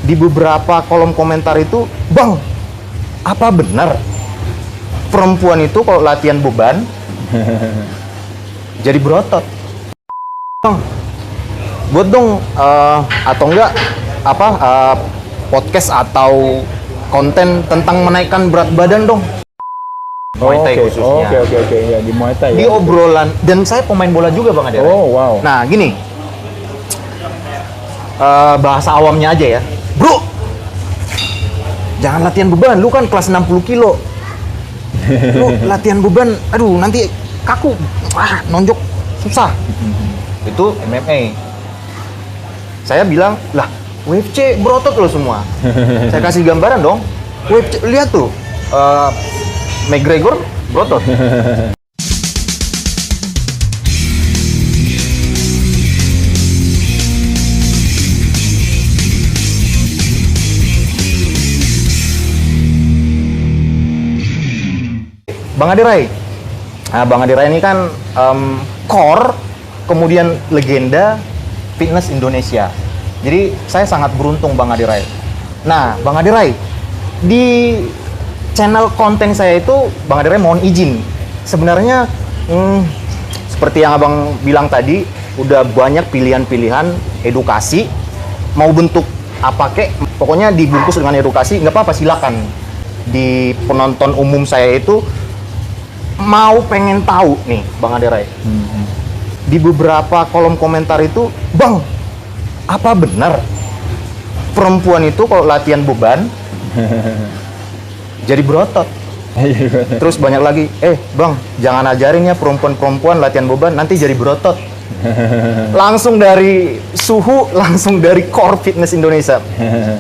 di beberapa kolom komentar itu, "Bang, apa benar perempuan itu kalau latihan beban jadi berotot? Bang, buat dong atau enggak podcast atau konten tentang menaikkan berat badan dong." Muay Thai khususnya. Oke. Ya, di Muay Thai Di ya. obrolan, dan saya pemain bola juga Bang Ade. Oh, wow. Nah, gini. Bahasa awamnya aja ya. Bro, jangan latihan beban, lu kan kelas 60 kilo. Lu latihan beban, aduh nanti kaku. Nonjok susah. Itu MMA. Saya bilang, lah UFC berotot lo semua. Saya kasih gambaran dong. UFC, lihat tuh. McGregor berotot. Bang Ade Rai. Nah, Bang Ade Rai ini kan core, kemudian legenda fitness Indonesia. Jadi saya sangat beruntung Bang Ade Rai. Nah, Bang Ade Rai, di channel konten saya itu Bang Ade Rai mohon izin. Sebenarnya seperti yang Abang bilang tadi, udah banyak pilihan-pilihan edukasi. Mau bentuk apa kek, pokoknya dibungkus dengan edukasi, nggak apa-apa, silakan. Di penonton umum saya itu mau pengen tahu nih Bang Ade Rai. Di beberapa kolom komentar itu, "Bang, apa benar perempuan itu kalau latihan beban jadi berotot?" Terus banyak lagi, "Bang, jangan ajarin ya perempuan-perempuan latihan beban nanti jadi berotot." Langsung dari suhu, langsung dari core fitness Indonesia.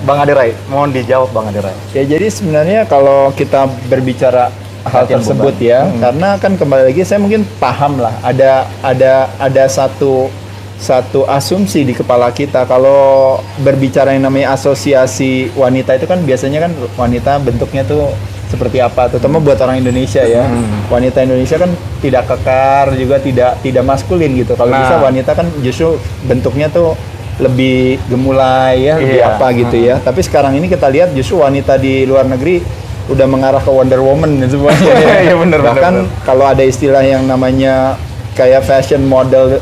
Bang Ade Rai, mohon dijawab Bang Ade Rai. Ya, jadi sebenarnya kalau kita berbicara hal latihan tersebut beban ya, karena kan kembali lagi saya mungkin paham lah, ada satu asumsi di kepala kita kalau berbicara yang namanya asosiasi wanita itu kan biasanya kan wanita bentuknya tuh seperti apa, terutama buat orang Indonesia ya. Wanita Indonesia kan tidak kekar, juga tidak maskulin gitu. Kalau bisa wanita kan justru bentuknya tuh lebih gemulai ya, lebih apa gitu ya. Tapi sekarang ini kita lihat justru wanita di luar negeri udah mengarah ke Wonder Woman semuanya. Iya, bener. Bahkan kalau ada istilah yang namanya kayak fashion model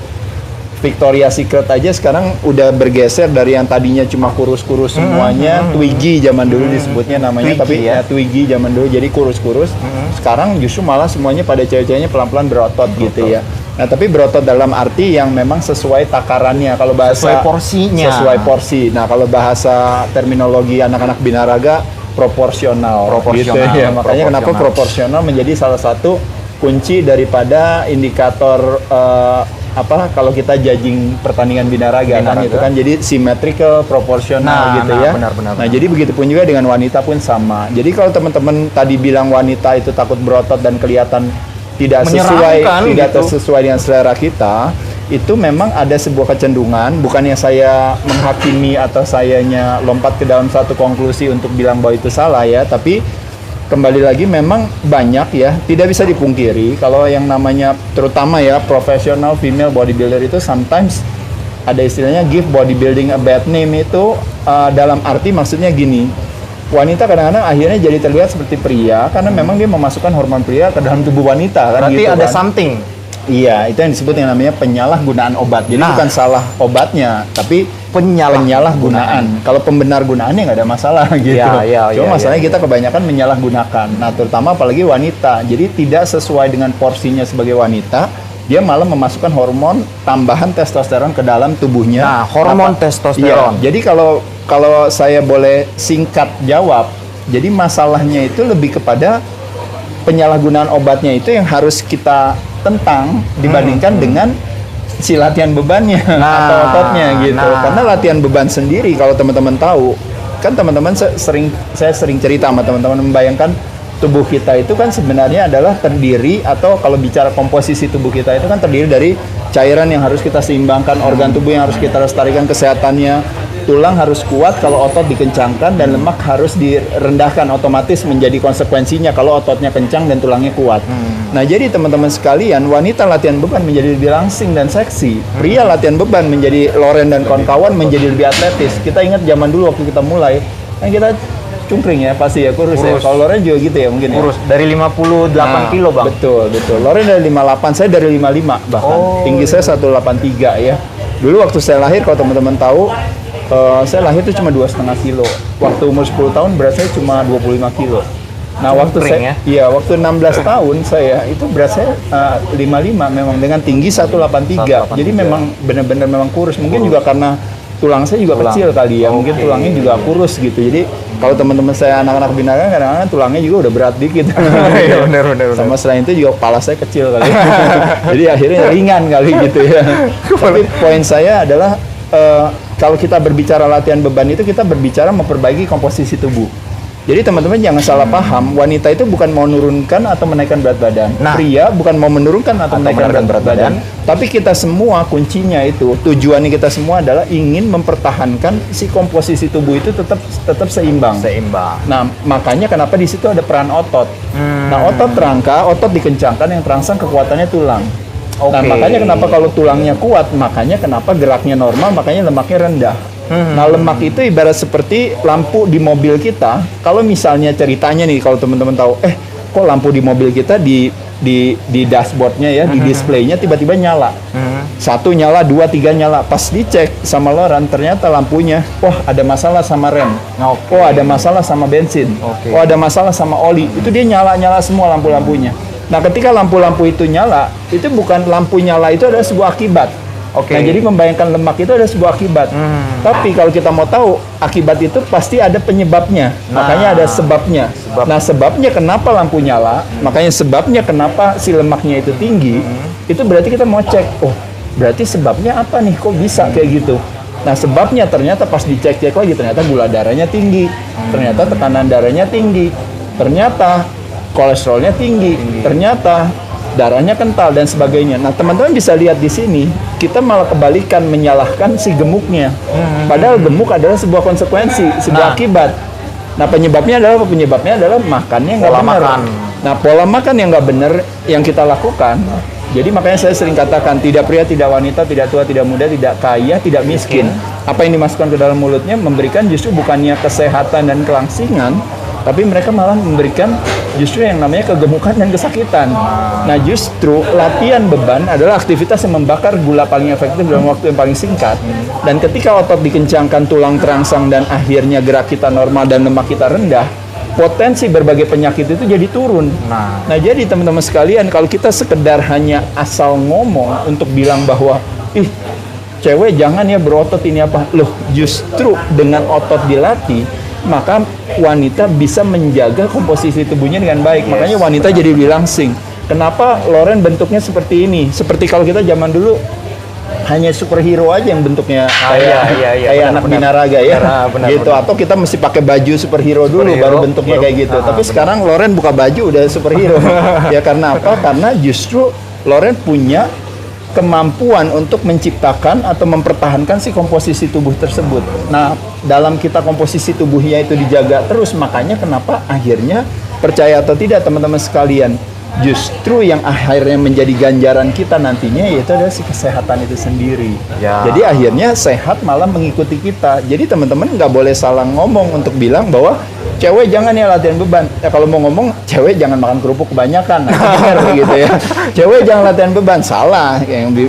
Victoria's Secret aja sekarang udah bergeser dari yang tadinya cuma kurus-kurus semuanya, Twiggy zaman dulu disebutnya namanya, Twiggy, tapi ya Twiggy zaman dulu jadi kurus-kurus. Sekarang justru malah semuanya pada cewek-ceweknya pelan-pelan berotot gitu ya. Nah, tapi berotot dalam arti yang memang sesuai takarannya. Kalau bahasa Sesuai porsinya. Sesuai porsi. Nah, kalau bahasa terminologi anak-anak binaraga proporsional gitu ya. Makanya kenapa proporsional menjadi salah satu kunci daripada indikator kalau kita judging pertandingan binaraga kan itu kan, jadi symmetrical, proporsional gitu ya. Benar. Nah, jadi begitupun juga dengan wanita pun sama. Jadi kalau teman-teman tadi bilang wanita itu takut berotot dan kelihatan tidak sesuai dengan selera kita, itu memang ada sebuah kecenderungan, bukannya saya menghakimi atau sayanya lompat ke dalam satu konklusi untuk bilang bahwa itu salah ya, tapi kembali lagi memang banyak ya, tidak bisa dipungkiri kalau yang namanya terutama ya profesional female bodybuilder itu sometimes ada istilahnya give bodybuilding a bad name itu dalam arti maksudnya gini, wanita kadang-kadang akhirnya jadi terlihat seperti pria karena memang dia memasukkan hormon pria ke dalam tubuh wanita kan. Berarti gitu, ada kan? something. Iya, itu yang disebut yang namanya penyalahgunaan obat. Jadi bukan salah obatnya, tapi penyalahgunaan. Kalau pembenar gunaannya nggak ada masalah gitu. Cuma masalahnya kita kebanyakan menyalahgunakan. Nah, terutama apalagi wanita. Jadi tidak sesuai dengan porsinya sebagai wanita, dia malah memasukkan hormon tambahan testosteron ke dalam tubuhnya. Nah, hormon testosteron. Iya, jadi kalau saya boleh singkat jawab, jadi masalahnya itu lebih kepada penyalahgunaan obatnya itu yang harus kita tentang dibandingkan dengan si latihan bebannya atau ototnya gitu. Karena latihan beban sendiri kalau teman-teman tahu, kan teman-teman saya sering cerita sama teman-teman, membayangkan tubuh kita itu kan sebenarnya adalah terdiri, atau kalau bicara komposisi tubuh kita itu kan terdiri dari cairan yang harus kita seimbangkan, organ tubuh yang harus kita lestarikan kesehatannya, tulang harus kuat kalau otot dikencangkan dan lemak harus direndahkan, otomatis menjadi konsekuensinya kalau ototnya kencang dan tulangnya kuat. Nah, jadi teman-teman sekalian, wanita latihan beban menjadi lebih langsing dan seksi. Pria latihan beban menjadi Loren dan kawan-kawan menjadi lebih atletis. Kita ingat zaman dulu waktu kita mulai, kan kita cungkring ya, pasti ya, kurus. Ya. Kalau Loren juga gitu ya mungkin kurus. Ya. Dari 58 kilo, Bang. Betul. Loren dari 58, saya dari 55 bahkan. Tinggi saya 183 ya. Dulu waktu saya lahir, kalau teman-teman tahu, saya lahir itu cuma 2,5 kilo. Waktu umur 10 tahun berat saya cuma 25 kilo. Nah, waktu saya, waktu 16 tahun saya, itu berat saya 55 memang dengan tinggi 183. Jadi memang benar-benar memang kurus. Mungkin juga karena tulang saya juga kecil kali ya, mungkin tulangnya juga kurus gitu. Jadi kalau teman-teman saya anak-anak binarang kadang-kadang tulangnya juga udah berat dikit. Iya, benar. Sama selain itu juga kepala saya kecil kali. Jadi akhirnya ringan kali gitu ya. Tapi poin saya adalah kalau kita berbicara latihan beban itu kita berbicara memperbaiki komposisi tubuh. Jadi teman-teman jangan salah paham, wanita itu bukan mau menurunkan atau menaikkan berat badan. Pria bukan mau menurunkan atau menaikkan berat badan. Tapi kita semua kuncinya itu, tujuannya kita semua adalah ingin mempertahankan si komposisi tubuh itu tetap seimbang. Nah, makanya kenapa di situ ada peran otot. Nah, otot rangka, otot dikencangkan, yang terangsang kekuatannya tulang. Nah, makanya kenapa kalau tulangnya kuat, makanya kenapa geraknya normal, makanya lemaknya rendah. Nah, lemak itu ibarat seperti lampu di mobil kita. Kalau misalnya ceritanya nih, kalau teman-teman tahu, kok lampu di mobil kita di dashboardnya ya, di displaynya tiba-tiba nyala. 1 nyala, 2, 3 nyala. Pas dicek sama Loren, ternyata lampunya, ada masalah sama rem. Ada masalah sama bensin. Ada masalah sama oli. Itu dia nyala-nyala semua lampu-lampunya. Nah, ketika lampu-lampu itu nyala, itu bukan lampu nyala, itu adalah sebuah akibat. Nah, jadi membayangkan lemak itu ada sebuah akibat. Tapi kalau kita mau tahu akibat itu pasti ada penyebabnya. Makanya ada sebabnya. Nah, sebabnya kenapa lampu nyala, makanya sebabnya kenapa si lemaknya itu tinggi, itu berarti kita mau cek, berarti sebabnya apa nih, kok bisa kayak gitu. Nah, sebabnya ternyata pas dicek-cek lagi, ternyata gula darahnya tinggi, ternyata tekanan darahnya tinggi, ternyata kolesterolnya tinggi, ternyata darahnya kental dan sebagainya. Nah, teman-teman bisa lihat di sini, kita malah kebalikan menyalahkan si gemuknya. Padahal gemuk adalah sebuah konsekuensi, sebuah akibat. Nah, penyebabnya adalah makannya nggak benar. Nah, pola makan yang nggak benar yang kita lakukan. Jadi makanya saya sering katakan, tidak pria, tidak wanita, tidak tua, tidak muda, tidak kaya, tidak miskin. Apa yang dimasukkan ke dalam mulutnya memberikan justru bukannya kesehatan dan kelangsingan, tapi mereka malah memberikan justru yang namanya kegemukan dan kesakitan. Nah, justru latihan beban adalah aktivitas yang membakar gula paling efektif dalam waktu yang paling singkat. Dan ketika otot dikencangkan, tulang terangsang, dan akhirnya gerak kita normal dan lemak kita rendah, potensi berbagai penyakit itu jadi turun. Nah, jadi teman-teman sekalian, kalau kita sekedar hanya asal ngomong untuk bilang bahwa, cewek jangan ya berotot ini apa. Loh, justru dengan otot dilatih, maka wanita bisa menjaga komposisi tubuhnya dengan baik. Makanya wanita jadi lebih langsing. Kenapa Loren bentuknya seperti ini? Seperti kalau kita zaman dulu hanya superhero aja yang bentuknya kayak anak binaraga ya. Gitu. Atau kita mesti pakai baju superhero dulu baru bentuknya kayak gitu. Tapi sekarang Loren buka baju udah superhero. Ya karena apa? Karena justru Loren punya kemampuan untuk menciptakan atau mempertahankan si komposisi tubuh tersebut. Nah, dalam kita komposisi tubuhnya itu dijaga terus, makanya kenapa akhirnya, percaya atau tidak teman-teman sekalian, justru yang akhirnya menjadi ganjaran kita nantinya yaitu adalah si kesehatan itu sendiri. Jadi akhirnya sehat malah mengikuti kita. Jadi teman-teman nggak boleh salah ngomong untuk bilang bahwa cewek jangan ya latihan beban. Ya kalau mau ngomong cewek jangan makan kerupuk kebanyakan, gitu ya. Cewek jangan latihan beban, salah.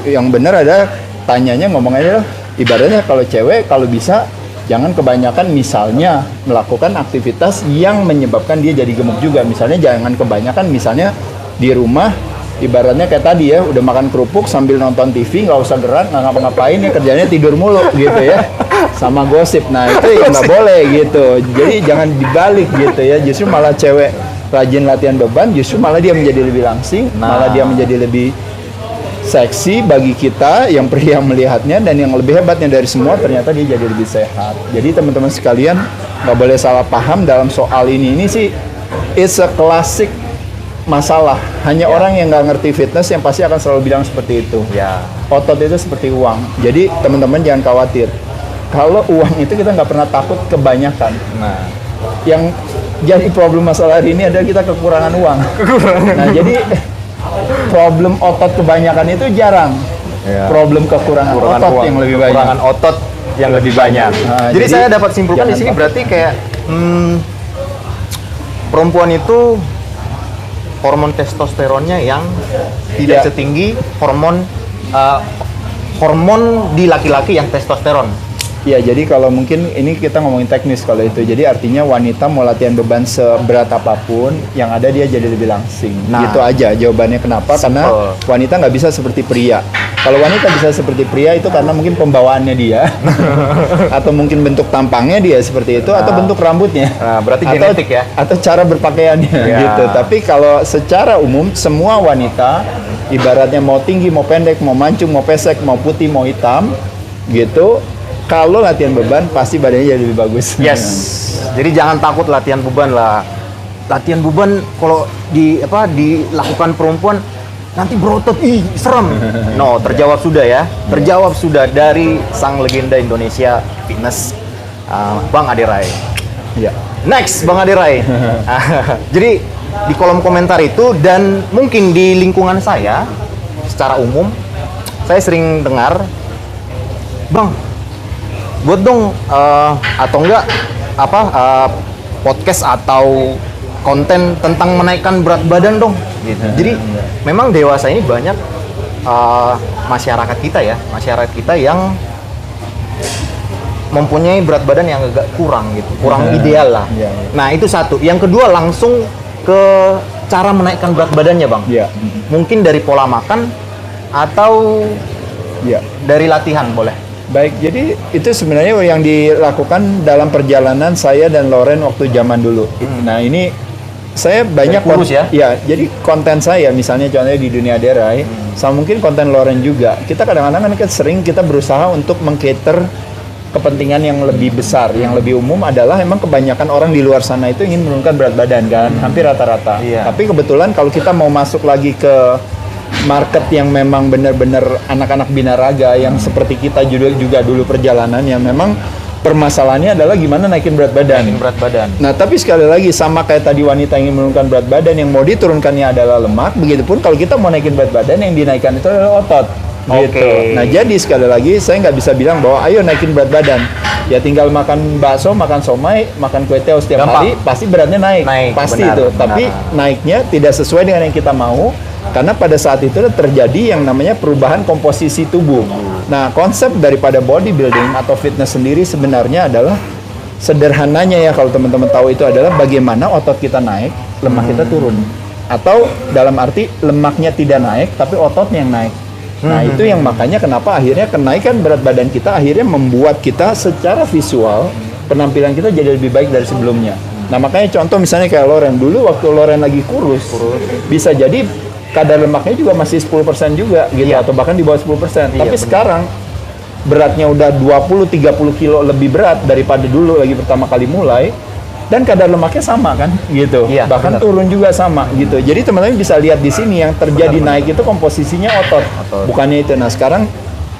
Yang benar ada tanyanya ngomongnya ibaratnya kalau cewek kalau bisa jangan kebanyakan, misalnya melakukan aktivitas yang menyebabkan dia jadi gemuk juga. Misalnya jangan kebanyakan, misalnya di rumah ibaratnya kayak tadi ya, udah makan kerupuk sambil nonton TV, nggak usah gerak, nggak ngapa-ngapain ya, kerjanya tidur mulu gitu ya, sama gosip. Nah itu ya nggak boleh gitu. Jadi jangan dibalik gitu ya. Justru malah cewek rajin latihan beban, justru malah dia menjadi lebih langsing, malah dia menjadi lebih seksi bagi kita yang pria melihatnya, dan yang lebih hebatnya dari semua ternyata dia jadi lebih sehat. Jadi teman-teman sekalian nggak boleh salah paham dalam soal ini. Ini sih it's a classic masalah. Hanya orang yang nggak ngerti fitness yang pasti akan selalu bilang seperti itu. Otot itu seperti uang. Jadi teman-teman jangan khawatir. kalau uang itu kita nggak pernah takut kebanyakan. Nah, Yang jadi problem masalah hari ini adalah kita kekurangan uang. Nah, jadi problem otot kebanyakan itu jarang. Ya. Problem kekurangan otot uang, yang lebih banyak. kekurangan otot yang lebih banyak. Nah, jadi saya dapat simpulkan di jangan sini takut. berarti kayak perempuan itu hormon testosteronnya yang tidak Ya. setinggi hormon hormon di laki-laki yang testosteron. Ya, jadi kalau mungkin ini kita ngomongin teknis kalau itu. Jadi artinya wanita mau latihan beban seberat apapun, yang ada dia jadi lebih langsing. Nah. Gitu aja jawabannya kenapa? Karena wanita nggak bisa seperti pria. Kalau wanita bisa seperti pria itu karena mungkin pembawaannya dia, atau mungkin bentuk tampangnya dia seperti itu, atau bentuk rambutnya. Nah, berarti Atau- genetik ya? Atau cara berpakaiannya Ya. gitu. Tapi kalau secara umum semua wanita, ibaratnya mau tinggi, mau pendek, mau mancung, mau pesek, mau putih, mau hitam, gitu. Kalau latihan beban pasti badannya jadi lebih bagus. Yes. Jadi jangan takut latihan beban lah. Latihan beban kalau dilakukan perempuan nanti berotot, ih serem. No, terjawab sudah ya. Terjawab sudah dari sang legenda Indonesia fitness Bang Ade Rai. Ya. Next, Bang Ade Rai. Jadi di kolom komentar itu dan mungkin di lingkungan saya secara umum saya sering dengar, Bang, buat dong atau enggak podcast atau konten tentang menaikkan berat badan dong. Gitu. Jadi memang dewasa ini banyak masyarakat kita yang mempunyai berat badan yang agak kurang gitu, kurang ideal lah. Iya. Nah itu satu. Yang kedua langsung ke cara menaikkan berat badannya, Bang. Iya. Mungkin dari pola makan atau Ya. dari latihan boleh. Baik, jadi itu sebenarnya yang dilakukan dalam perjalanan saya dan Loren waktu zaman dulu. Nah, ini saya banyak Dari kurus ya? Ya, jadi konten saya misalnya contohnya di dunia Derai, sama mungkin konten Loren juga. Kita kadang-kadang kan sering kita berusaha untuk mengcater kepentingan yang lebih besar, yang lebih umum adalah memang kebanyakan orang di luar sana itu ingin menurunkan berat badan kan, hampir rata-rata. Iya. Tapi kebetulan kalau kita mau masuk lagi ke market yang memang benar-benar anak-anak binaraga yang seperti kita juga dulu perjalanan yang memang permasalahannya adalah gimana naikin berat badan. Berat badan. Nah, tapi sekali lagi sama kayak tadi wanita ingin menurunkan berat badan yang mau diturunkannya adalah lemak, begitupun kalau kita mau naikin berat badan yang dinaikkan itu adalah otot. Gitu. Oke. Nah, jadi sekali lagi saya nggak bisa bilang bahwa ayo naikin berat badan. Ya tinggal makan bakso, makan somai, makan kue teo setiap Gampang. hari, pasti beratnya naik. Pasti benar, itu. benar. Tapi naiknya tidak sesuai dengan yang kita mau. Karena pada saat itu terjadi yang namanya perubahan komposisi tubuh. Nah, konsep daripada bodybuilding atau fitness sendiri sebenarnya adalah sederhananya ya kalau teman-teman tahu itu adalah bagaimana otot kita naik, lemak kita turun. Atau dalam arti lemaknya tidak naik tapi ototnya yang naik. Nah, itu yang makanya kenapa akhirnya kenaikan berat badan kita akhirnya membuat kita secara visual penampilan kita jadi lebih baik dari sebelumnya. Nah, makanya contoh misalnya kayak Loren dulu waktu Loren lagi kurus. Bisa jadi kadar lemaknya juga masih 10% juga gitu Iya. atau bahkan di bawah 10%. Iya, Tapi benar. sekarang beratnya udah 20-30 kilo lebih berat daripada dulu lagi pertama kali mulai dan kadar lemaknya sama kan gitu. Iya, Bahkan benar. turun juga sama gitu. Jadi teman-teman bisa lihat di sini yang terjadi Benar, naik itu komposisinya otot. Otot. Bukannya itu. Nah, sekarang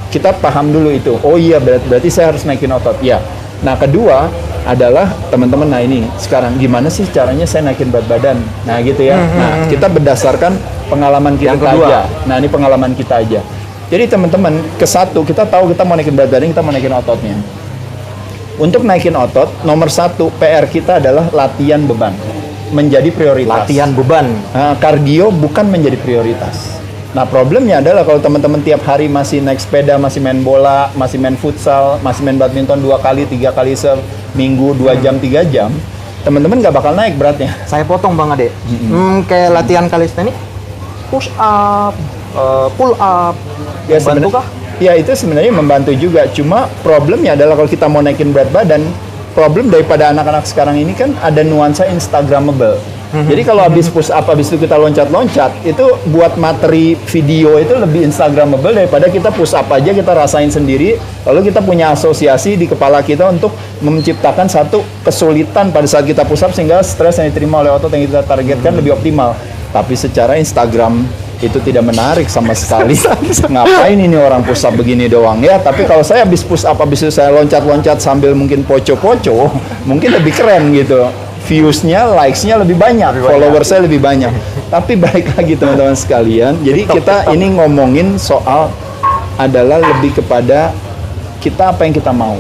kita paham dulu itu. Oh iya, berarti saya harus naikin otot. Ya. Nah, kedua adalah teman-teman, nah ini sekarang gimana sih caranya saya naikin berat badan? Nah, gitu ya. Nah, kita berdasarkan pengalaman kita Yang kedua. aja. Nah, ini pengalaman kita aja. Jadi teman-teman, ke satu kita tahu kita mau naikin berat badan, kita mau naikin ototnya. Untuk naikin otot, nomor satu PR kita adalah latihan beban menjadi prioritas. Latihan beban. Nah, kardio bukan menjadi prioritas. Nah, problemnya adalah kalau teman-teman tiap hari masih naik sepeda, masih main bola, masih main futsal, masih main badminton 2 kali, 3 kali seminggu, 2 jam, 3 jam, teman-teman nggak bakal naik beratnya. Saya potong Bang Ade. Kayak latihan calisthenics, push up, pull up. Ya, Membantu kah? Ya, itu sebenarnya membantu juga. Cuma problemnya adalah kalau kita mau naikin berat badan, problem daripada anak-anak sekarang ini kan ada nuansa Instagramable. Jadi kalau habis push up, habis itu kita loncat-loncat, itu buat materi video itu lebih Instagramable daripada kita push up aja, kita rasain sendiri, lalu kita punya asosiasi di kepala kita untuk menciptakan satu kesulitan pada saat kita push up sehingga stres yang diterima oleh otot yang kita targetkan lebih optimal. Tapi secara itu tidak menarik sama sekali. Ngapain ini orang push up begini doang ya? Tapi kalau saya habis push up, habis itu saya loncat-loncat sambil mungkin poco-poco, mungkin lebih keren gitu. Views-nya, likes-nya lebih banyak, followers-nya lebih banyak. Tapi balik lagi teman-teman sekalian, jadi kita ini ngomongin soal adalah lebih kepada kita apa yang kita mau.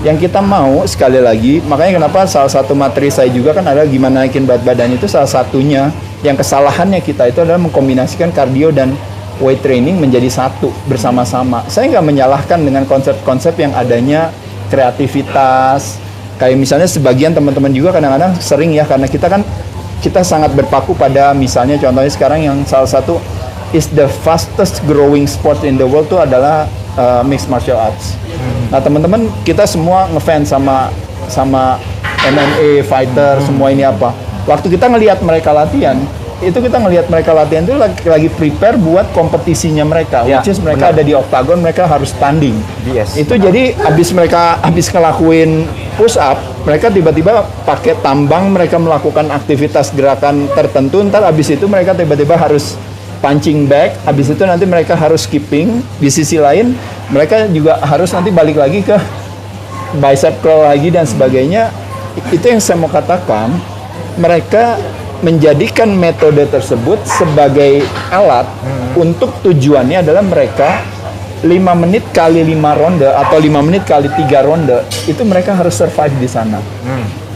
Yang kita mau, sekali lagi, makanya kenapa salah satu materi saya juga kan adalah gimana naikin berat badan itu salah satunya. Yang kesalahannya kita itu adalah mengkombinasikan kardio dan weight training menjadi satu bersama-sama. Saya nggak menyalahkan dengan konsep-konsep yang adanya kreativitas. Kayak misalnya sebagian teman-teman juga kadang-kadang sering ya, karena kita sangat berpaku pada misalnya contohnya sekarang yang salah satu is the fastest growing sport in the world itu adalah mixed martial arts. Nah teman-teman kita semua ngefans sama MMA fighter semua ini apa. Waktu kita ngelihat mereka latihan, itu kita ngelihat mereka latihan itu lagi prepare buat kompetisinya mereka. Which is mereka ada di oktagon, mereka harus tanding. Yes. Itu jadi habis ngelakuin push up, mereka tiba-tiba pakai tambang, mereka melakukan aktivitas gerakan tertentu. Ntar habis itu mereka tiba-tiba harus punching bag, habis itu nanti mereka harus skipping. Di sisi lain, mereka juga harus nanti balik lagi ke bicep curl lagi dan sebagainya. Itu yang saya mau katakan, mereka menjadikan metode tersebut sebagai alat untuk tujuannya adalah mereka 5 menit kali 5 ronde atau 5 menit kali 3 ronde, itu mereka harus survive di sana.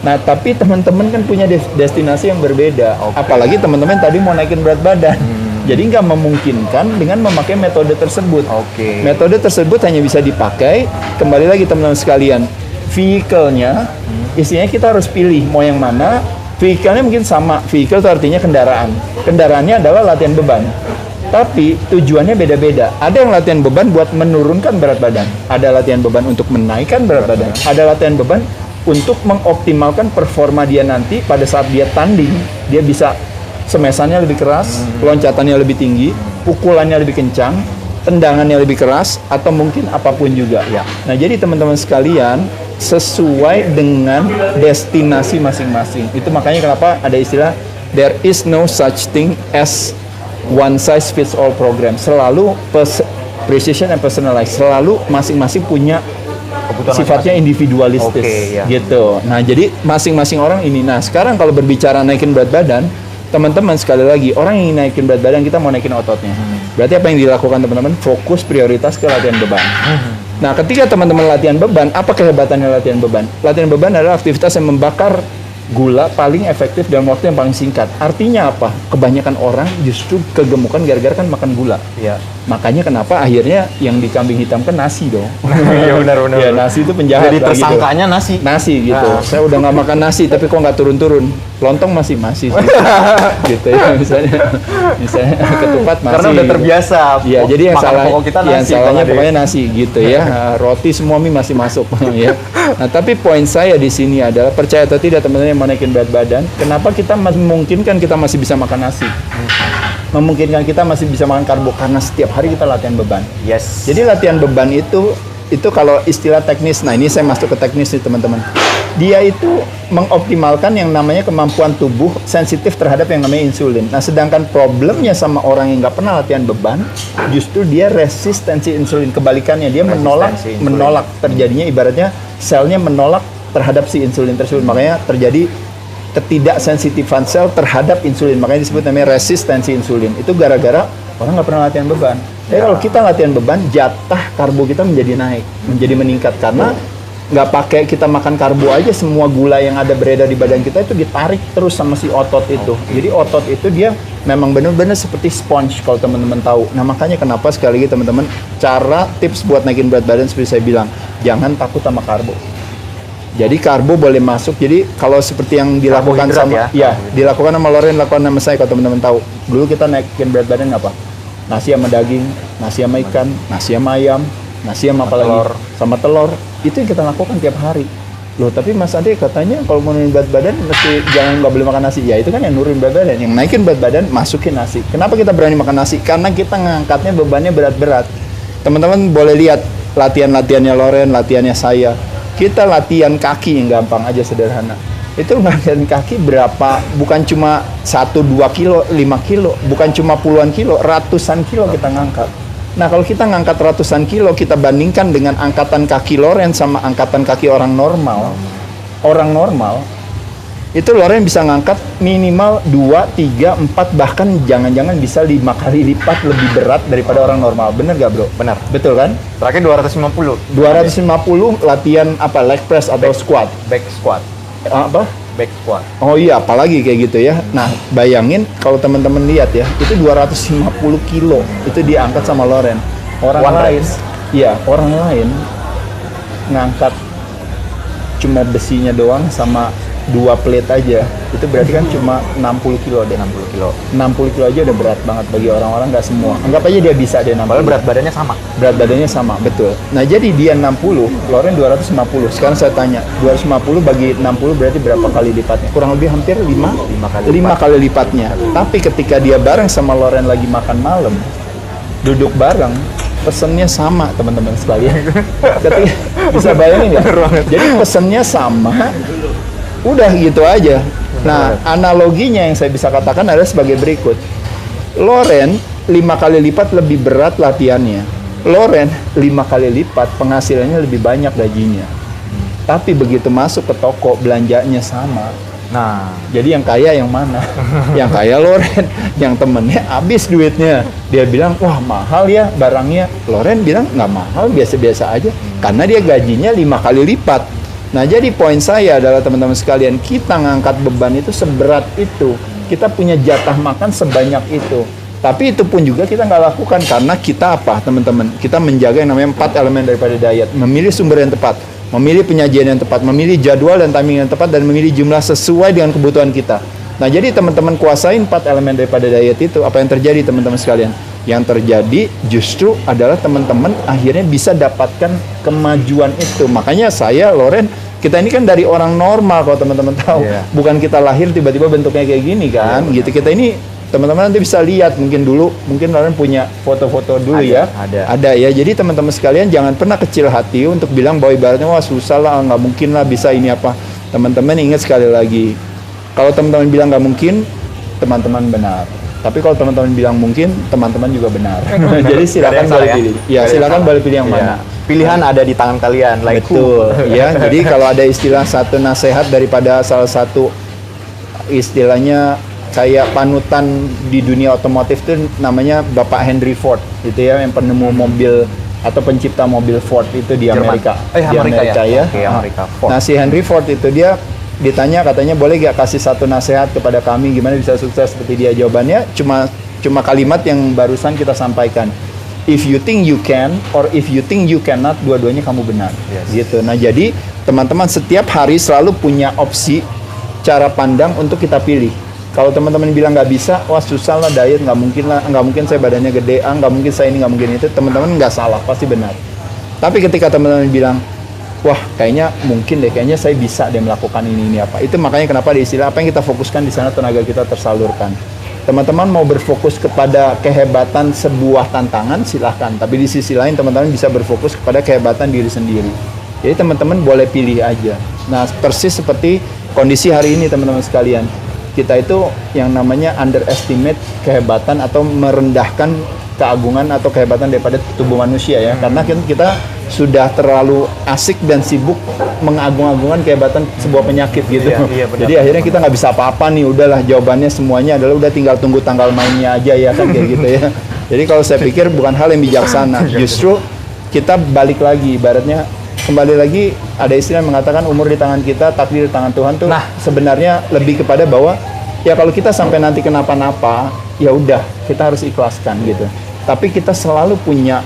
Nah, tapi teman-teman kan punya destinasi yang berbeda. Apalagi teman-teman tadi mau naikin berat badan. Jadi nggak memungkinkan dengan memakai metode tersebut. Metode tersebut hanya bisa dipakai, kembali lagi teman-teman sekalian, vehicle-nya, istilahnya kita harus pilih mau yang mana. Vehicle-nya mungkin sama, vehicle itu artinya kendaraan. Kendaraannya adalah latihan beban. Tapi tujuannya beda-beda. Ada yang latihan beban buat menurunkan berat badan. Ada latihan beban untuk menaikkan berat badan. Ada latihan beban untuk mengoptimalkan performa dia nanti pada saat dia tanding. Dia bisa semesannya lebih keras, loncatannya lebih tinggi, pukulannya lebih kencang, tendangannya lebih keras, atau mungkin apapun juga. Nah, jadi teman-teman sekalian, sesuai dengan destinasi masing-masing. Itu makanya kenapa ada istilah there is no such thing as one size fits all program. Selalu precision and personalized. Selalu masing-masing punya sifatnya individualistis gitu. Nah, jadi masing-masing orang ini. Nah, sekarang kalau berbicara naikin berat badan, teman-teman sekali lagi, orang yang ingin naikin berat badan, kita mau naikin ototnya. Berarti apa yang dilakukan teman-teman? Fokus prioritas ke latihan beban. Nah, ketika teman-teman latihan beban, apa kehebatannya latihan beban? Latihan beban adalah aktivitas yang membakar gula paling efektif dalam waktu yang paling singkat. Artinya apa? Kebanyakan orang justru kegemukan gara-gara kan makan gula. Makanya kenapa akhirnya yang di kambing hitam kan nasi dong. Iya benar-benar. Ya, nasi itu penjahat. Jadi tersangkanya nasi. Nasi gitu. Saya udah nggak makan nasi, tapi kok nggak turun-turun. Lontong masih gitu ya misalnya ketupat masih. Karena udah terbiasa. Iya, jadi yang salah kita nasi. Yang salahnya pokoknya nasi gitu ya. Roti semua mie masih masuk ya. Nah, tapi poin saya di sini adalah percaya atau tidak teman-teman yang mau naikin berat badan, kenapa kita memungkinkan kita masih bisa makan nasi? Memungkinkan kita masih bisa makan karbo karena setiap hari kita latihan beban. Jadi latihan beban itu kalau istilah teknis, nah ini saya masuk ke teknis nih teman-teman. Dia itu mengoptimalkan yang namanya kemampuan tubuh sensitif terhadap yang namanya insulin. Nah, sedangkan problemnya sama orang yang nggak pernah latihan beban, justru dia resistensi insulin. Kebalikannya, dia menolak terjadinya, ibaratnya selnya menolak terhadap si insulin tersebut. Makanya terjadi ketidaksensitifan sel terhadap insulin. Makanya disebut namanya resistensi insulin. Itu gara-gara orang nggak pernah latihan beban. Tapi kalau kita latihan beban, jatah karbo kita menjadi naik, menjadi meningkat. Karena nggak pakai kita makan karbo aja, semua gula yang ada beredar di badan kita itu ditarik terus sama si otot itu. Jadi otot itu dia memang benar-benar seperti sponge kalau teman-teman tahu. Nah, makanya kenapa sekali lagi teman-teman, cara tips buat naikin berat badan seperti saya bilang, jangan takut sama karbo. Jadi karbo boleh masuk. Jadi kalau seperti yang dilakukan sama dilakukan sama Loren, lakukan sama saya kalau teman-teman tahu. Dulu kita naikin berat badan apa? Nasi sama daging, nasi sama ikan, nasi sama ayam, nasi sama apa lagi? Sama telur. Itu yang kita lakukan tiap hari. Loh, tapi Mas Ade katanya kalau mau nurunin berat badan mesti nggak boleh makan nasi. Ya itu kan yang nurunin berat badan. Yang naikin berat badan masukin nasi. Kenapa kita berani makan nasi? Karena kita ngangkatnya bebannya berat-berat. Teman-teman boleh lihat latihannya Loren, latihannya saya. Kita latihan kaki yang gampang aja, sederhana. itu badan kaki berapa, bukan cuma 1-2 kilo, 5 kilo, bukan cuma puluhan kilo, ratusan kilo kita ngangkat. Nah kalau kita ngangkat ratusan kilo, kita bandingkan dengan angkatan kaki Loren sama angkatan kaki orang normal, itu Loren bisa ngangkat minimal 2, 3, 4, bahkan jangan-jangan bisa 5 kali lipat lebih berat daripada orang normal. Bener gak bro? Benar. Betul kan? Terakhir 250. 250 latihan apa? Leg press atau squat? Back squat. Apa? Back squat. Oh iya, apalagi kayak gitu ya. Nah, bayangin kalau teman-teman lihat ya, itu 250 kilo itu diangkat sama Loren. Orang lain, iya, orang lain ngangkat cuma besinya doang sama 2 plate aja. Itu berarti kan cuma 60 kilo deh. 60 kilo. 60 kilo aja udah berat banget bagi orang-orang, nggak semua. Anggap aja dia bisa deh 60. Padahal berat badannya sama. Berat badannya sama, betul. Nah, jadi dia 60, Loren 250. Sekarang saya tanya, 250 bagi 60 berarti berapa kali lipatnya? Kurang lebih hampir 5 kali lipatnya. Tapi ketika dia bareng sama Loren lagi makan malam, duduk bareng, pesennya sama, teman-teman sekalian. Ketika, bisa bayangin ya? Jadi pesennya sama, udah gitu aja. Nah, analoginya yang saya bisa katakan adalah sebagai berikut. Loren 5 kali lipat lebih berat latihannya. Loren 5 kali lipat penghasilannya lebih banyak gajinya. Tapi begitu masuk ke toko, belanjanya sama. Nah, jadi yang kaya yang mana? Yang kaya Loren, yang temennya habis duitnya. Dia bilang, wah mahal ya barangnya. Loren bilang, nggak mahal, biasa-biasa aja. Karena dia gajinya 5 kali lipat. Nah, jadi poin saya adalah teman-teman sekalian, kita ngangkat beban itu seberat itu. Kita punya jatah makan sebanyak itu. Tapi itu pun juga kita nggak lakukan karena kita apa, teman-teman? Kita menjaga yang namanya 4 elemen daripada diet. Memilih sumber yang tepat, memilih penyajian yang tepat, memilih jadwal dan timing yang tepat, dan memilih jumlah sesuai dengan kebutuhan kita. Nah, jadi teman-teman kuasain 4 elemen daripada diet itu, apa yang terjadi teman-teman sekalian? Yang terjadi justru adalah teman-teman akhirnya bisa dapatkan kemajuan itu. Makanya saya, Loren, kita ini kan dari orang normal kalau teman-teman tahu. Bukan kita lahir tiba-tiba bentuknya kayak gini kan. Gitu. Kita ini, teman-teman nanti bisa lihat, mungkin Loren punya foto-foto dulu ya. Ada ya. Jadi teman-teman sekalian jangan pernah kecil hati untuk bilang bahwa ibaratnya wah susah lah, nggak mungkin lah bisa ini apa. Teman-teman ingat sekali lagi, kalau teman-teman bilang nggak mungkin, teman-teman benar. Tapi kalau teman-teman bilang mungkin, teman-teman juga benar. Jadi silakan boleh pilih. Ya, silakan boleh pilih yang mana. Pilihan ada di tangan kalian. Betul. Ya, jadi kalau ada istilah satu nasihat daripada salah satu istilahnya kayak panutan di dunia otomotif itu namanya Bapak Henry Ford, itu ya, yang penemu mobil atau pencipta mobil Ford itu di Amerika. Di Amerika ya. Oke, Amerika. Ford. Nah, si Henry Ford itu dia ditanya katanya boleh gak kasih satu nasihat kepada kami gimana bisa sukses seperti dia. Jawabannya cuma kalimat yang barusan kita sampaikan. If you think you can or if you think you cannot, dua-duanya kamu benar. Gitu. Nah, jadi teman-teman setiap hari selalu punya opsi cara pandang untuk kita pilih. Kalau teman-teman bilang nggak bisa, wah susah lah diet, nggak mungkin saya badannya gede, nggak mungkin saya ini, nggak mungkin itu, teman-teman nggak salah, pasti benar. Tapi ketika teman-teman bilang, wah kayaknya mungkin deh, kayaknya saya bisa deh melakukan ini apa, itu makanya kenapa di istilah apa yang kita fokuskan di sana tenaga kita tersalurkan. Teman-teman mau berfokus kepada kehebatan sebuah tantangan, silahkan. Tapi di sisi lain teman-teman bisa berfokus kepada kehebatan diri sendiri. Jadi teman-teman boleh pilih aja. Nah, persis seperti kondisi hari ini teman-teman sekalian. Kita itu yang namanya underestimate kehebatan atau merendahkan keagungan atau kehebatan daripada tubuh manusia ya. Karena kita sudah terlalu asik dan sibuk mengagung-agungkan kehebatan sebuah penyakit gitu. Benar, jadi akhirnya kita nggak bisa apa-apa nih, udahlah jawabannya semuanya adalah udah tinggal tunggu tanggal mainnya aja ya kan kayak gitu ya. Jadi kalau saya pikir bukan hal yang bijaksana, justru kita balik lagi, ibaratnya kembali lagi ada istilah yang mengatakan umur di tangan kita, takdir di tangan Tuhan tuh. Nah, sebenarnya lebih kepada bahwa ya kalau kita sampai nanti kenapa-napa, ya udah kita harus ikhlaskan gitu. Tapi kita selalu punya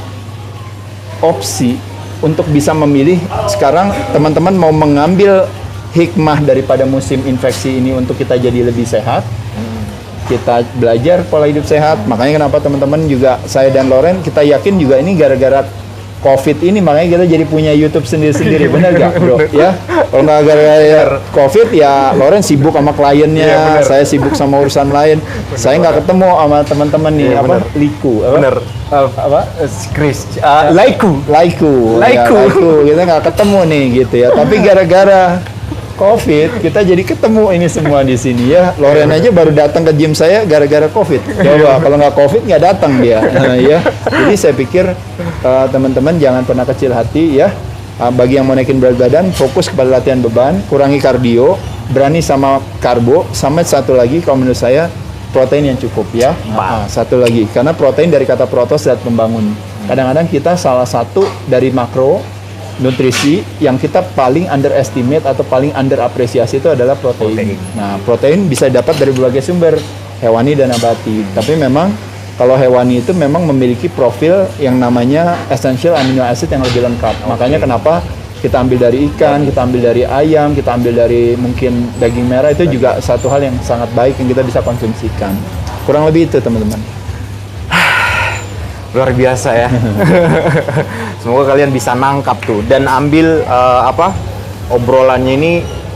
opsi untuk bisa memilih. Sekarang teman-teman mau mengambil hikmah daripada musim infeksi ini untuk kita jadi lebih sehat, kita belajar pola hidup sehat. Makanya kenapa teman-teman juga, saya dan Loren, kita yakin juga ini gara-gara COVID ini, makanya kita jadi punya YouTube sendiri-sendiri. Benar gak bro? Ya, kalau nggak gara-gara COVID ya Loren sibuk sama kliennya, saya sibuk sama urusan lain. Saya nggak ketemu sama teman-teman nih, Liku. Bener. Chris, Laiku. Kita nggak ketemu nih gitu ya. Tapi gara-gara COVID, kita jadi ketemu ini semua di sini ya. Loren aja baru datang ke gym saya gara-gara COVID. Coba kalau nggak COVID nggak datang dia. Ya. Jadi saya pikir teman-teman jangan pernah kecil hati ya. Bagi yang mau naikin berat badan, fokus kepada latihan beban, kurangi kardio, berani sama karbo, sama satu lagi kalau menurut saya protein yang cukup ya. Satu lagi, karena protein dari kata protos zat pembangun. Kadang-kadang kita salah satu dari makro nutrisi yang kita paling underestimate atau paling underapresiasi itu adalah protein. Nah, protein bisa dapat dari berbagai sumber, hewani dan nabati. Tapi memang kalau hewani itu memang memiliki profil yang namanya essential amino acid yang lebih lengkap. Makanya kenapa kita ambil dari ikan, kita ambil dari ayam, kita ambil dari mungkin daging merah, itu juga satu hal yang sangat baik yang kita bisa konsumsikan. Kurang lebih itu, teman-teman. Luar biasa ya. Semoga kalian bisa nangkap tuh dan ambil obrolannya ini,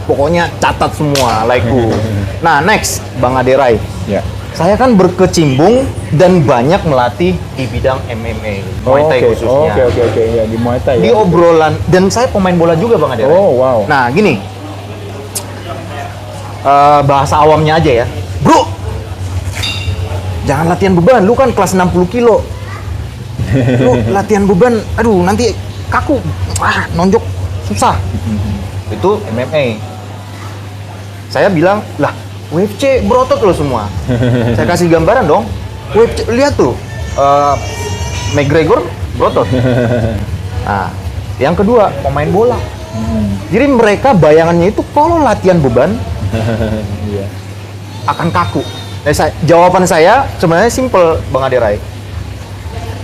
pokoknya catat semua like-ku. Nah, next Bang Aderai. Ya. Saya kan berkecimpung dan banyak melatih di bidang MMA, Muay Thai khususnya. Oke. Ya, di Muay Thai di ya. obrolan, dan saya pemain bola juga Bang Aderai. Oh, wow. Nah, gini. Bahasa awamnya aja ya. Bro, jangan latihan beban, lu kan kelas 60 kilo. Lu latihan beban, aduh nanti kaku, nonjok susah. Itu MMA. Saya bilang, lah UFC berotot lo semua. Saya kasih gambaran dong. UFC, lihat tuh, McGregor berotot. Nah, yang kedua pemain bola. Jadi mereka bayangannya itu kalau latihan beban akan kaku. Jawaban saya sebenarnya simple, Bang Aderai.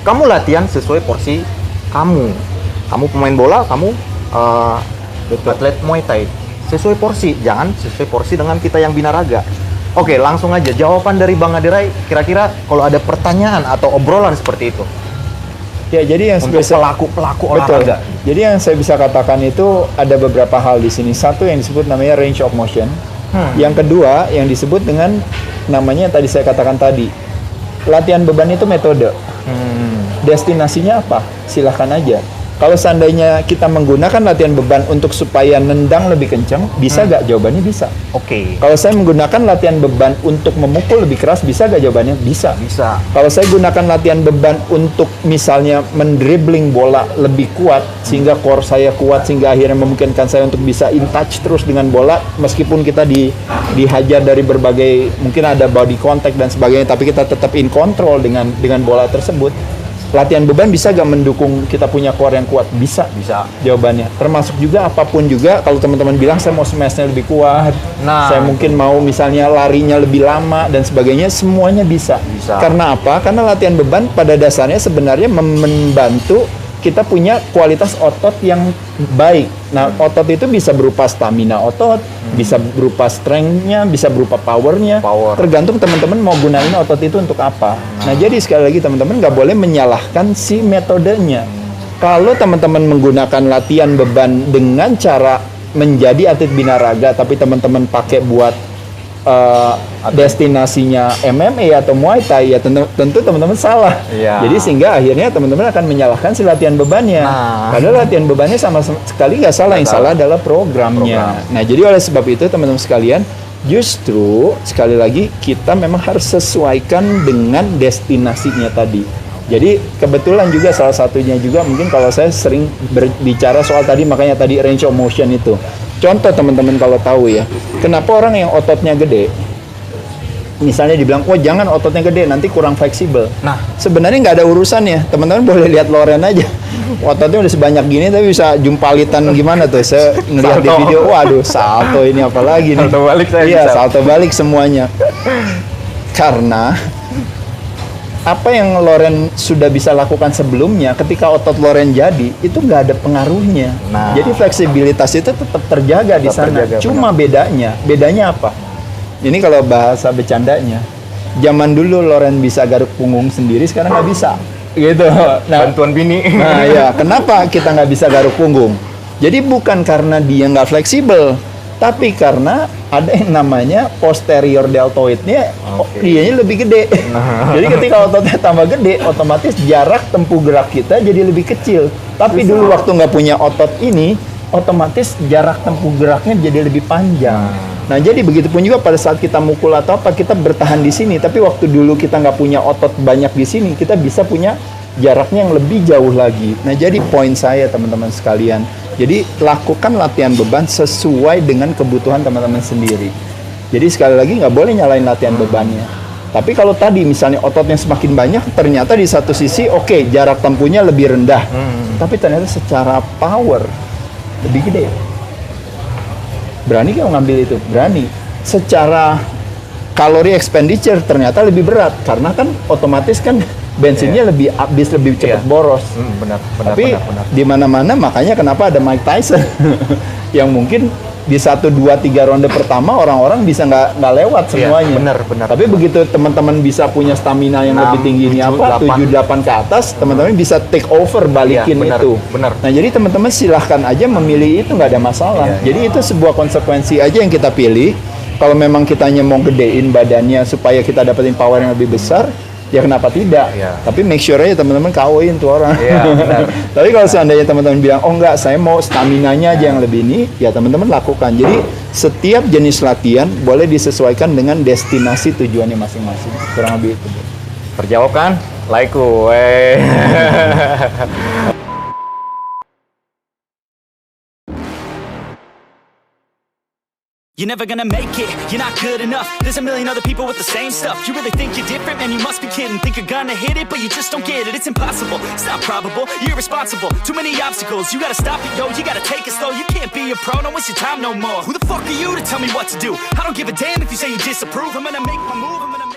Kamu latihan sesuai porsi kamu. Kamu pemain bola, kamu atlet Muay Thai. Sesuai porsi, jangan sesuai porsi dengan kita yang binaraga. Oke, langsung aja jawaban dari Bang Aderai. Kira-kira kalau ada pertanyaan atau obrolan seperti itu. Ya, jadi yang untuk pelaku olahraga. Jadi yang saya bisa katakan itu ada beberapa hal di sini. Satu yang disebut namanya range of motion. Yang kedua yang disebut dengan namanya yang tadi saya katakan tadi. Latihan beban itu metode. Destinasinya apa? Silahkan aja. Kalau seandainya kita menggunakan latihan beban untuk supaya nendang lebih kencang, bisa nggak? Jawabannya bisa. Oke. Kalau saya menggunakan latihan beban untuk memukul lebih keras, bisa nggak? Jawabannya bisa. Bisa. Kalau saya gunakan latihan beban untuk misalnya mendribbling bola lebih kuat, sehingga core saya kuat, sehingga akhirnya memungkinkan saya untuk bisa in touch terus dengan bola, meskipun kita dihajar dari berbagai, mungkin ada body contact dan sebagainya, tapi kita tetap in control dengan bola tersebut. Latihan beban bisa gak mendukung kita punya core yang kuat? Bisa. Jawabannya. Termasuk juga apapun juga, kalau teman-teman bilang saya mau smashnya lebih kuat, saya mungkin mau misalnya larinya lebih lama dan sebagainya, semuanya bisa. Karena apa? Karena latihan beban pada dasarnya sebenarnya membantu kita punya kualitas otot yang baik. Nah, otot itu bisa berupa stamina otot, bisa berupa strength-nya, bisa berupa power-nya. Tergantung teman-teman mau gunain otot itu untuk apa. Nah, jadi sekali lagi teman-teman nggak boleh menyalahkan si metodenya. Kalau teman-teman menggunakan latihan beban dengan cara menjadi atlet binaraga, tapi teman-teman pakai buat destinasinya MMA atau Muay Thai, ya tentu teman-teman salah. Jadi sehingga akhirnya teman-teman akan menyalahkan si latihan bebannya. Padahal latihan bebannya sama sekali nggak salah, yang salah adalah programnya. Nah, jadi oleh sebab itu teman-teman sekalian, justru sekali lagi kita memang harus sesuaikan dengan destinasinya tadi. Jadi kebetulan juga salah satunya juga mungkin kalau saya sering berbicara soal tadi, makanya tadi range of motion itu. Contoh teman-teman kalau tahu ya, kenapa orang yang ototnya gede, misalnya dibilang, oh jangan ototnya gede, nanti kurang fleksibel. Nah, sebenarnya nggak ada urusannya. Teman-teman boleh lihat Loren aja. Ototnya udah sebanyak gini, tapi bisa jumpalitan gimana tuh? Saya ngeliat di video, waduh salto ini apalagi nih. Salto balik saya Iya, bisa. salto balik semuanya. Karena apa yang Loren sudah bisa lakukan sebelumnya, ketika otot Loren jadi, itu nggak ada pengaruhnya. Jadi fleksibilitas itu tetap terjaga di sana. Cuma bedanya apa? Ini kalau bahasa bercandanya, zaman dulu Loren bisa garuk punggung sendiri, sekarang nggak bisa. Gitu. Nah, bantuan bini. Nah ya, kenapa kita nggak bisa garuk punggung? Jadi bukan karena dia nggak fleksibel, tapi karena ada yang namanya posterior deltoidnya, dianya lebih gede. Jadi ketika ototnya tambah gede, otomatis jarak tempuh gerak kita jadi lebih kecil. Tapi dulu waktu nggak punya otot ini, otomatis jarak tempuh geraknya jadi lebih panjang. Nah, jadi begitupun juga pada saat kita mukul atau apa, kita bertahan di sini, tapi waktu dulu kita nggak punya otot banyak di sini, kita bisa punya jaraknya yang lebih jauh lagi. Nah, jadi poin saya teman-teman sekalian, jadi lakukan latihan beban sesuai dengan kebutuhan teman-teman sendiri. Jadi sekali lagi nggak boleh nyalain latihan bebannya. Tapi kalau tadi misalnya ototnya semakin banyak, ternyata di satu sisi oke, jarak tempuhnya lebih rendah. Tapi ternyata secara power lebih gede. Berani nggak ngambil itu? Berani. Secara kalori expenditure ternyata lebih berat. Karena kan otomatis kan bensinnya lebih habis, lebih cepat boros. Benar. Tapi di mana-mana makanya kenapa ada Mike Tyson yang mungkin di 1, 2, 3 ronde pertama orang-orang bisa nggak lewat semuanya. Benar. Tapi begitu teman-teman bisa punya stamina yang 6, lebih tinggi ini 7, 8 ke atas, teman-teman bisa take over balikin itu. Benar. Nah, jadi teman-teman silahkan aja memilih itu, nggak ada masalah. Jadi itu sebuah konsekuensi aja yang kita pilih. Kalau memang kitanya mau gedein badannya supaya kita dapetin power yang lebih besar, ya kenapa tidak? Tapi make sure aja teman-teman KO-in tuh orang. Benar. Tapi kalau seandainya teman-teman bilang, oh enggak, saya mau staminanya aja yang lebih ini, ya teman-teman lakukan. Jadi setiap jenis latihan boleh disesuaikan dengan destinasi tujuannya masing-masing. Kurang lebih itu. Terjawab kan? Like You're never gonna make it, you're not good enough. There's a million other people with the same stuff. You really think you're different? Man, you must be kidding. Think you're gonna hit it, but you just don't get it. It's impossible, it's not probable, you're irresponsible. Too many obstacles, you gotta stop it, yo. You gotta take it slow, you can't be a pro. Don't waste your time no more. Who the fuck are you to tell me what to do? I don't give a damn if you say you disapprove. I'm gonna make my move, I'm gonna